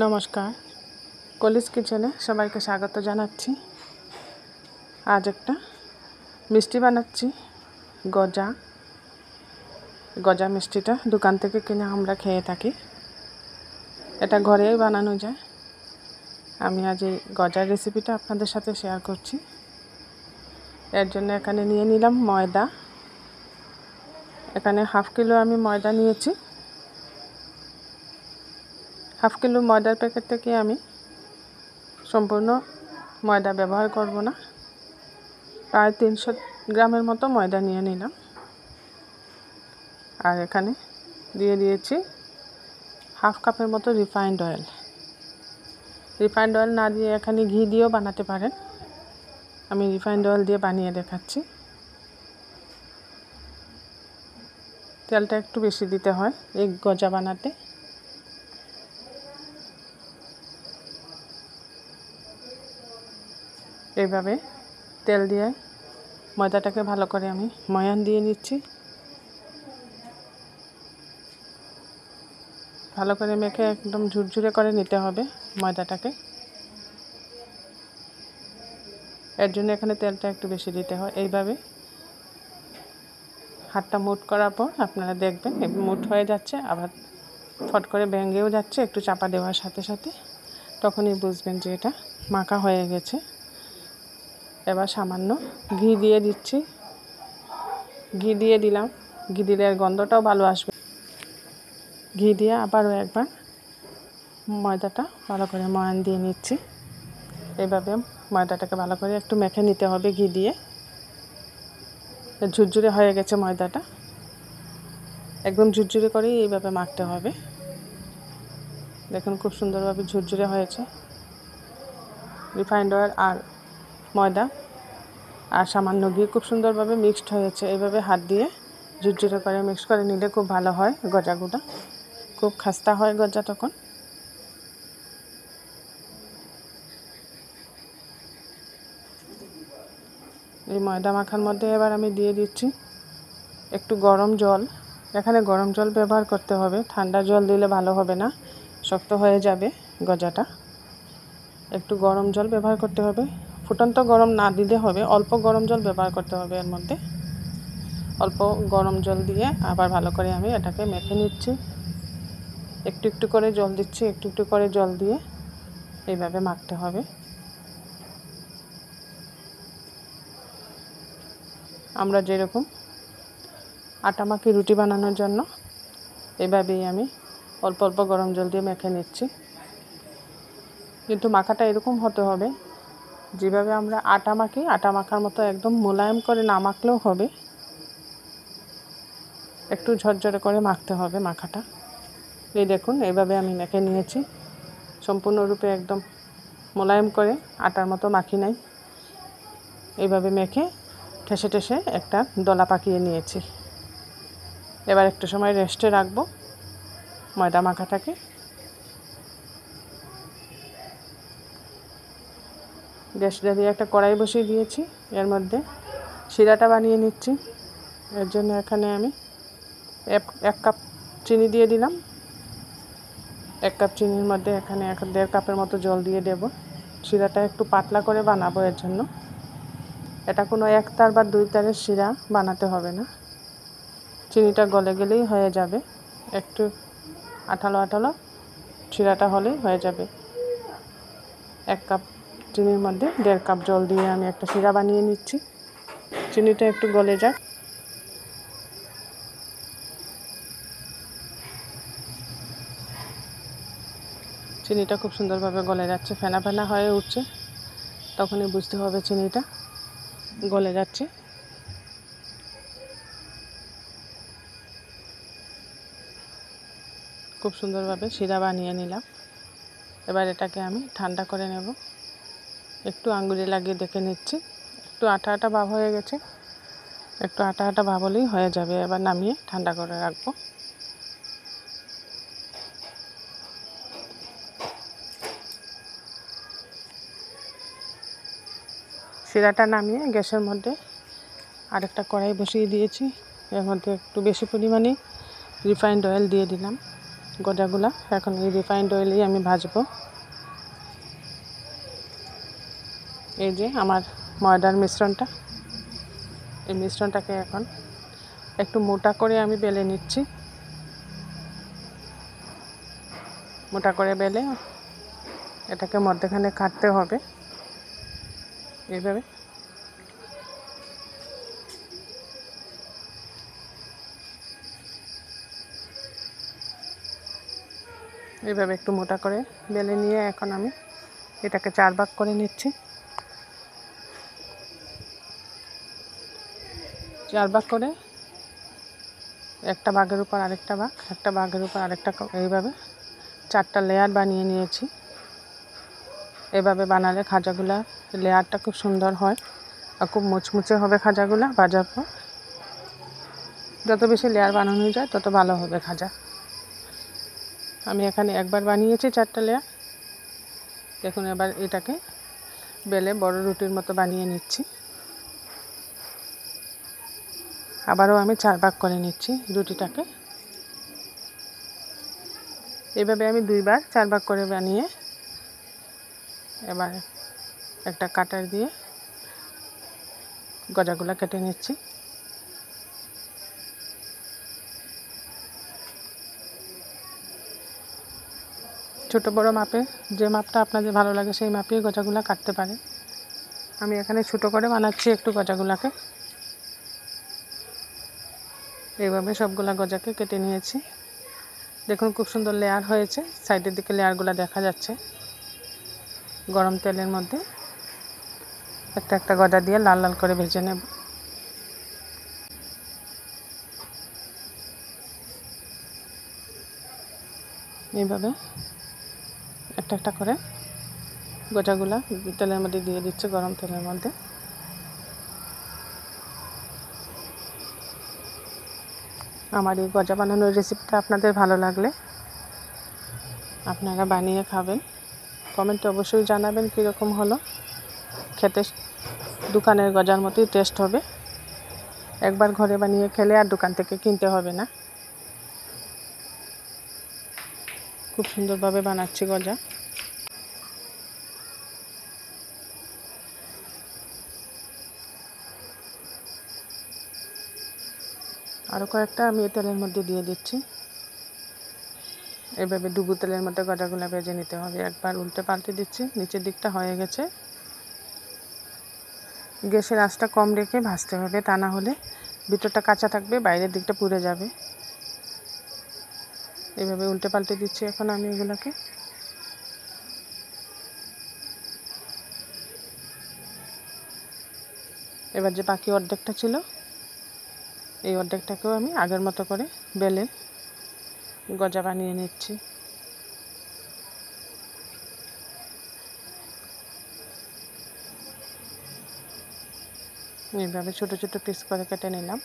নমস্কার, কলিজ কিচেনে সবাইকে স্বাগত জানাচ্ছি। আজ একটা মিষ্টি বানাচ্ছি, গজা মিষ্টিটা দোকান থেকে কিনে আমরা খেয়ে থাকি। এটা ঘরেই বানানো যায়। আমি আজ এই গজার রেসিপিটা আপনাদের সাথে শেয়ার করছি। এর জন্য এখানে নিয়ে নিলাম ময়দা। এখানে হাফ কিলো আমি ময়দা নিয়েছি। হাফ কিলো ময়দার প্যাকেট থেকে আমি সম্পূর্ণ ময়দা ব্যবহার করব না, প্রায় 300 গ্রামের মতো ময়দা নিয়ে নিলাম। আর এখানে দিয়ে দিয়েছি হাফ কাপের মতো রিফাইন্ড অয়েল। রিফাইন্ড অয়েল না দিয়ে এখানে ঘি দিয়েও বানাতে পারেন। আমি রিফাইন্ড অয়েল দিয়ে বানিয়ে দেখাচ্ছি। তেলটা একটু বেশি দিতে হয় এই গজা বানাতে। এইভাবে তেল দিয়ে ময়দাটাকে ভালো করে আমি ময়ান দিয়ে নিচ্ছি। ভালো করে মেখে একদম ঝুরঝুরে করে নিতে হবে ময়দাটাকে। এর জন্য এখানে তেলটা একটু বেশি দিতে হয়। এইভাবে হাতটা মুঠ করার পর আপনারা দেখবেন মুঠ হয়ে যাচ্ছে, আবার ফট করে ভেঙেও যাচ্ছে একটু চাপা দেওয়ার সাথে সাথে। তখনই বুঝবেন যে এটা মাখা হয়ে গেছে। এবার সামান্য ঘি দিয়ে দিচ্ছি। ঘি দিয়ে দিলাম, ঘি দিলে এর গন্ধটাও ভালো আসবে। ঘি দিয়ে আবারও একবার ময়দাটা ভালো করে ময়ান দিয়ে নিচ্ছি। এইভাবে ময়দাটাকে ভালো করে একটু মেখে নিতে হবে ঘি দিয়ে। ঝুরঝুরে হয়ে গেছে ময়দাটা, একদম ঝুরঝুরে করেই এইভাবে মাখতে হবে। দেখুন খুব সুন্দরভাবে ঝুরঝুরে হয়েছে। রিফাইন্ড অয়েল আর ময়দা আর সামান্য ঘি খুব সুন্দরভাবে মিক্সড হয়েছে। এইভাবে হাত দিয়ে ঝুরঝুরে করে মিক্স করে নিলে খুব ভালো হয় গজাগুলো, খুব খাস্তা হয় গজা তখন। এই ময়দা মাখার মধ্যে এবার আমি দিয়ে দিচ্ছি একটু গরম জল। এখানে গরম জল ব্যবহার করতে হবে, ঠান্ডা জল দিলে ভালো হবে না, শক্ত হয়ে যাবে গজাটা। একটু গরম জল ব্যবহার করতে হবে। ফুটন্ত গরম না দিলে হবে, অল্প গরম জল ব্যবহার করতে হবে। এর মধ্যে অল্প গরম জল দিয়ে আবার ভালো করে আমি এটাকে মেখে নিচ্ছি। একটু একটু করে জল দিচ্ছি, একটু একটু করে জল দিয়ে এইভাবে মাখতে হবে। আমরা যেরকম আটা মাখি রুটি বানানোর জন্য, এভাবেই আমি অল্প অল্প গরম জল দিয়ে মেখে নিচ্ছি। কিন্তু মাখাটা এরকম হতে হবে যেভাবে আমরা আটা মাখি, আটা মাখার মতো একদম মোলায়েম করে না মাখলেও হবে, একটু ঝরঝরে করে মাখতে হবে মাখাটা। এই দেখুন এইভাবে আমি মেখে নিয়েছি। সম্পূর্ণরূপে একদম মোলায়েম করে আটার মতো মাখি নাই। এইভাবে মেখে ঠেসে ঠেসে একটা দলা পাকিয়ে নিয়েছি। এবার একটু সময় রেস্টে রাখবো ময়দা মাখাটাকে। গ্যাস জ্বালিয়ে একটা কড়াই বসিয়ে দিয়েছি। এর মধ্যে শিরাটা বানিয়ে নিচ্ছি। এর জন্য এখানে আমি এক কাপ চিনি দিয়ে দিলাম। 1 কাপ চিনির মধ্যে এখানে 1.5 কাপের মতো জল দিয়ে দেব। শিরাটা একটু পাতলা করে বানাবো। এর জন্য এটা কোনো 1 তার বা 2 তারের শিরা বানাতে হবে না, চিনিটা গলে গেলেই হয়ে যাবে। একটু আঠালো আঠালো শিরাটা হলেই হয়ে যাবে। 1 কাপ চিনির মধ্যে 1.5 কাপ জল দিয়ে আমি একটা শিরা বানিয়ে নিচ্ছি। চিনিটা একটু গলে যাক। চিনিটা খুব সুন্দরভাবে গলে যাচ্ছে, ফেনা ফেনা হয়ে উঠছে। তখনই বুঝতে হবে চিনিটা গলে যাচ্ছে। খুব সুন্দরভাবে শিরা বানিয়ে নিলাম। এবার এটাকে আমি ঠান্ডা করে নেব। একটু আঙ্গুলে লাগিয়ে দেখে নিচ্ছি, একটু আঠা আঠা ভাব হয়ে গেছে। একটু আঠা আঠা ভাব হলেই হয়ে যাবে। এবার নামিয়ে ঠান্ডা করে রাখবো। শিরাটা নামিয়ে গ্যাসের মধ্যে আরেকটা কড়াই বসিয়ে দিয়েছি। এর মধ্যে একটু বেশি পরিমাণে রিফাইন্ড অয়েল দিয়ে দিলাম। গজাগুলা এখন এই রিফাইন্ড অয়েলেই আমি ভাজবো। এই যে আমার ময়দার মিশ্রণটা, এই মিশ্রণটাকে এখন একটু মোটা করে আমি বেলে নিচ্ছি। মোটা করে বেলে এটাকে মধ্যখানে কাটতে হবে এইভাবে। এইভাবে একটু মোটা করে বেলে নিয়ে এখন আমি এটাকে 4 ভাগ করে নিচ্ছি। 4 ভাগ করে একটা ভাগের উপর আরেকটা ভাগ, একটা ভাগের উপর আরেকটা, এইভাবে 4টা লেয়ার বানিয়ে নিয়েছি। এভাবে বানালে খাজাগুলা লেয়ারটা খুব সুন্দর হয় আর খুব মুচমুচে হবে খাজাগুলা ভাজার পর। যত বেশি লেয়ার বানানো যায় তত ভালো হবে খাজা। আমি এখানে একবার বানিয়েছি 4টা লেয়ার। দেখুন এবার এটাকে বেলে বড় রুটির মতো বানিয়ে নিচ্ছি। আবারও আমি 4 ভাগ করে নিচ্ছি রুটিটাকে। এইভাবে আমি 2 বার 4 ভাগ করে বানিয়ে এবার একটা কাটার দিয়ে গজাগুলা কেটে নিচ্ছি। ছোট বড় মাপে যে মাপটা আপনাদের ভালো লাগে সেই মাপেই গজাগুলা কাটতে পারেন। আমি এখানে ছোট করে বানাচ্ছি একটু গজাগুলাকে। এইভাবে সবগুলা গজাকে কেটে নিয়েছি। দেখুন খুব সুন্দর লেয়ার হয়েছে, সাইডের দিকে লেয়ারগুলো দেখা যাচ্ছে। গরম তেলের মধ্যে একটা একটা গজা দিয়ে লাল লাল করে ভেজে নেব। এইভাবে একটা একটা করে গজাগুলা তেলের মধ্যে দিয়ে দিচ্ছে, গরম তেলের মধ্যে। আমার এই গজা বানানোর রেসিপিটা আপনাদের ভালো লাগলে আপনারা বানিয়ে খাবেন। কমেন্টে অবশ্যই জানাবেন কীরকম হলো। খেতে দোকানের গজার মতোই টেস্ট হবে। একবার ঘরে বানিয়ে খেলে আর দোকান থেকে কিনতে হবে না। খুব সুন্দরভাবে বানাচ্ছি গজা। আরও কয়েকটা আমি তেলের মধ্যে দিয়ে দিচ্ছি। এভাবে ডুবো তেলের মধ্যে গজাগুলো ভেজে নিতে হবে। একবার উল্টে পাল্টে দিচ্ছি, নিচের দিকটা হয়ে গেছে। গ্যাসের আঁচটা কম রেখে ভাজতে হবে, তা না হলে ভিতরটা কাঁচা থাকবে, বাইরের দিকটা পুড়ে যাবে। এভাবে উল্টে পাল্টে দিচ্ছি এখন আমি এগুলোকে। এবার যে বাকি অর্ধেকটা ছিল এই অর্ধেকটাকেও আমি আগের মতো করে বেলে গজা বানিয়ে নিচ্ছি। এইভাবে ছোট ছোট পিস করে কেটে নিলাম।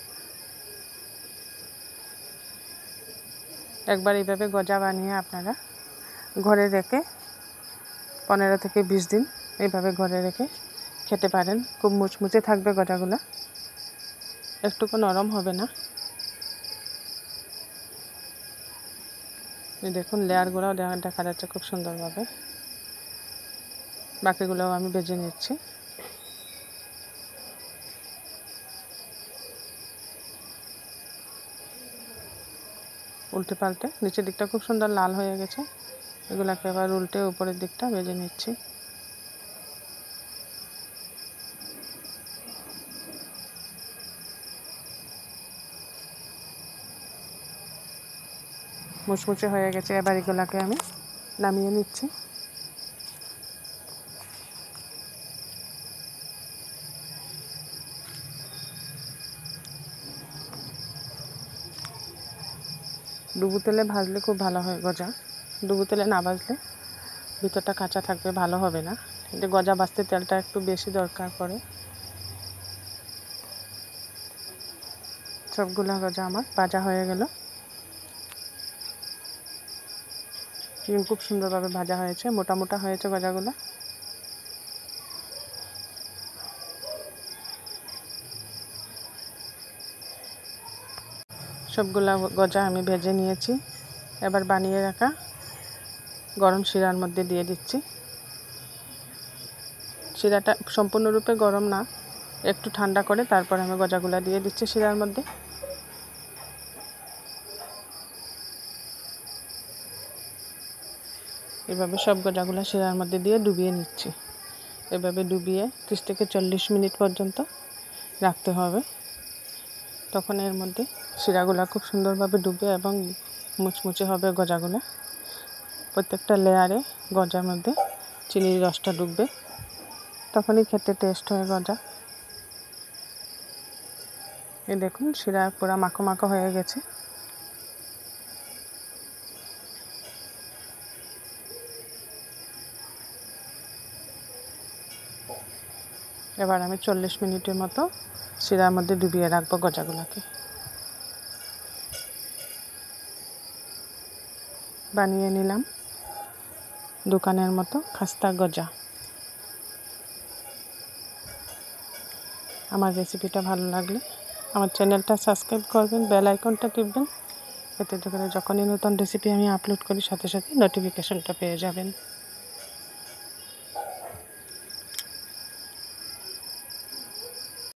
একবার এইভাবে গজা বানিয়ে আপনারা ঘরে রেখে 15 থেকে 20 দিন এইভাবে ঘরে রেখে খেতে পারেন। খুব মুচমুচে থাকবে গজাগুলো, একটুকু নরম হবে না। দেখুন লেয়ারগুলোও দেখা যাচ্ছে খুব সুন্দরভাবে। বাকিগুলোও আমি ভেজে নিচ্ছি। উল্টে পাল্টে নিচের দিকটা খুব সুন্দর লাল হয়ে গেছে। এগুলাকে আবার উল্টে উপরের দিকটা ভেজে নিচ্ছি। মুচমুচে হয়ে গেছে। এবার এগুলাকে আমি নামিয়ে নিচ্ছি। ডুবো তেলে ভাজলে খুব ভালো হয় গজা। ডুবো তেলে না ভাজলে ভিতরটা কাঁচা থাকবে, ভালো হবে না। কিন্তু গজা ভাজতে তেলটা একটু বেশি দরকার পড়ে। সবগুলা গজা আমার ভাজা হয়ে গেল। খুব সুন্দরভাবে ভাজা হয়েছে, মোটা মোটা হয়েছে গজাগুলো। সবগুলা গজা আমি ভেজে নিয়েছি। এবার বানিয়ে রাখা গরম শিরার মধ্যে দিয়ে দিচ্ছি। শিরাটা সম্পূর্ণরূপে গরম না, একটু ঠান্ডা করে তারপর আমি গজাগুলা দিয়ে দিচ্ছি শিরার মধ্যে। এভাবে সব গজাগুলা শিরার মধ্যে দিয়ে ডুবিয়ে নিচ্ছি। এভাবে ডুবিয়ে 30 থেকে 40 মিনিট পর্যন্ত রাখতে হবে। তখন এর মধ্যে শিরাগুলা খুব সুন্দরভাবে ডুবে এবং মুচমুচে হবে গজাগুলা। প্রত্যেকটা লেয়ারে গজার মধ্যে চিনির রসটা ডুববে, তখনই খেতে টেস্ট হয় গজা। এই দেখুন শিরা পুরা মাখো মাখো হয়ে গেছে। এবার আমি 40 মিনিটের মতো শিরার মধ্যে ডুবিয়ে রাখবো গজাগুলোকে। বানিয়ে নিলাম দোকানের মতো খাস্তা গজা। আমার রেসিপিটা ভালো লাগলে আমার চ্যানেলটা সাবস্ক্রাইব করবেন, বেল আইকনটা টিপবেন, এতে করে যখনই নতুন রেসিপি আমি আপলোড করি সাথে সাথে নোটিফিকেশনটা পেয়ে যাবেন।